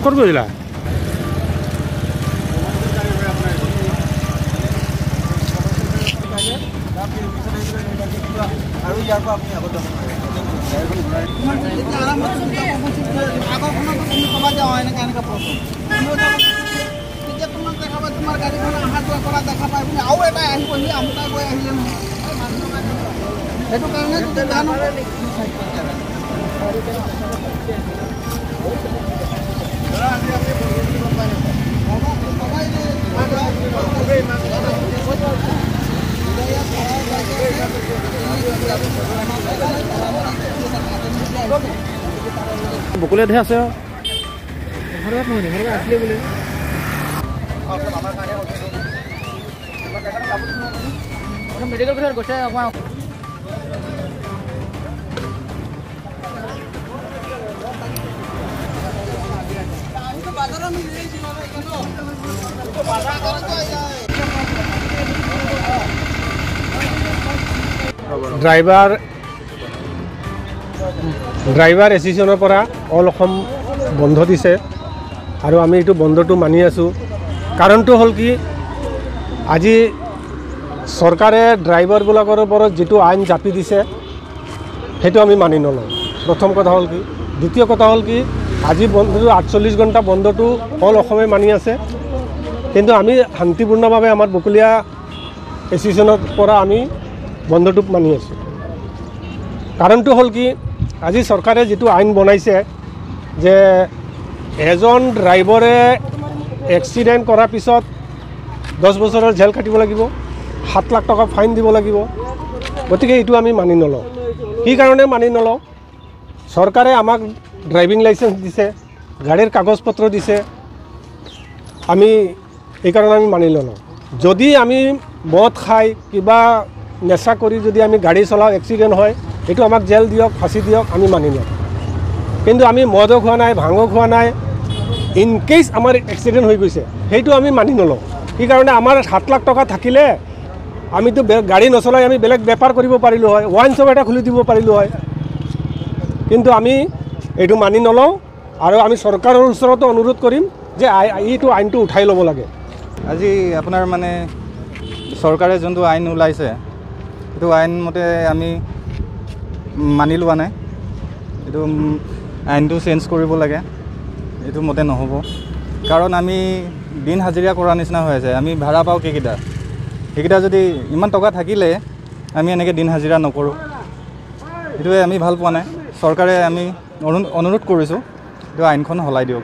ক'ত গৈছিলা? আৰু ইয়াৰ পৰা আপুনি আগত যাব তোমাৰ গাড়ীখন অহা যোৱা কৰা দেখা পাই বুলি আৰু এটা আহিবহি আমোটা গৈ আহিলে নহয় সেইটো কাৰণে বকুলিয়াতহে আছে ঘৰত নহয় ঘৰত আছিলে বোলে মেডিকেল ভিতৰত গৈছে অকণমান ড্ৰাইভাৰ এছ'চিয়েশ্যনৰ পৰা অল অসম বন্ধ দিছে আৰু আমি এইটো বন্ধটো মানি আছোঁ। কাৰণটো হ'ল কি আজি চৰকাৰে ড্ৰাইভাৰবিলাকৰ ওপৰত যিটো আইন জাপি দিছে সেইটো আমি মানি নলওঁ। প্ৰথম কথা হ'ল কি, দ্বিতীয় কথা হ'ল কি আজি বন্ধটো 48 ঘণ্টা বন্ধটো অল অসমে মানি আছে, কিন্তু আমি শান্তিপূৰ্ণভাৱে আমাৰ বকুলীয়া এছ'চিয়েশ্যনৰ পৰা আমি বন্ধটো মানি আছোঁ। কাৰণটো হ'ল কি আজি চৰকাৰে যিটো আইন বনাইছে যে এজন ড্ৰাইভাৰে এক্সিডেণ্ট কৰাৰ পিছত 10 বছৰৰ জেল কাটিব লাগিব, 7 লাখ টকা ফাইন দিব লাগিব। গতিকে এইটো আমি মানি নলওঁ। কি কাৰণে মানি নলওঁ? চৰকাৰে আমাক ড্ৰাইভিং লাইচেঞ্চ দিছে, গাড়ীৰ কাগজ পত্ৰ দিছে, আমি এইকাৰণে আমি মানি নলওঁ। যদি আমি মদ খাই কিবা নেশা কৰি যদি আমি গাড়ী চলাওঁ, এক্সিডেণ্ট হয়, এইটো আমাক জেল দিয়ক, ফাঁচি দিয়ক, আমি মানি লওঁ। কিন্তু আমি মদো খোৱা নাই, ভাঙো খোৱা নাই, ইন কেছ আমাৰ এক্সিডেণ্ট হৈ গৈছে সেইটো আমি মানি নলওঁ। সেইকাৰণে আমাৰ 7 লাখ টকা থাকিলে আমিতো গাড়ী নচলাই আমি বেলেগ বেপাৰ কৰিব পাৰিলোঁ হয়, ৱাইন শ্বপ এটা খুলি দিব পাৰিলোঁ হয়, কিন্তু আমি এইটো মানি নলওঁ। আৰু আমি চৰকাৰৰ ওচৰতো অনুৰোধ কৰিম যে এইটো আইনটো উঠাই ল'ব লাগে। আজি আপোনাৰ মানে চৰকাৰে যোনটো আইন ওলাইছে সেইটো আইন মতে আমি মানি লোৱা নাই। এইটো আইনটো চেঞ্জ কৰিব লাগে, এইটো মতে নহ'ব। কাৰণ আমি দিন হাজিৰা কৰা নিচিনা হৈ আছে। আমি ভাড়া পাওঁ সেইকেইটা যদি ইমান টকা থাকিলে আমি এনেকৈ দিন হাজিৰা নকৰোঁ, এইটোৱে আমি ভাল পোৱা নাই। চৰকাৰে আমি অনুৰোধ কৰিছোঁ এইটো আইনখন সলাই দিয়ক।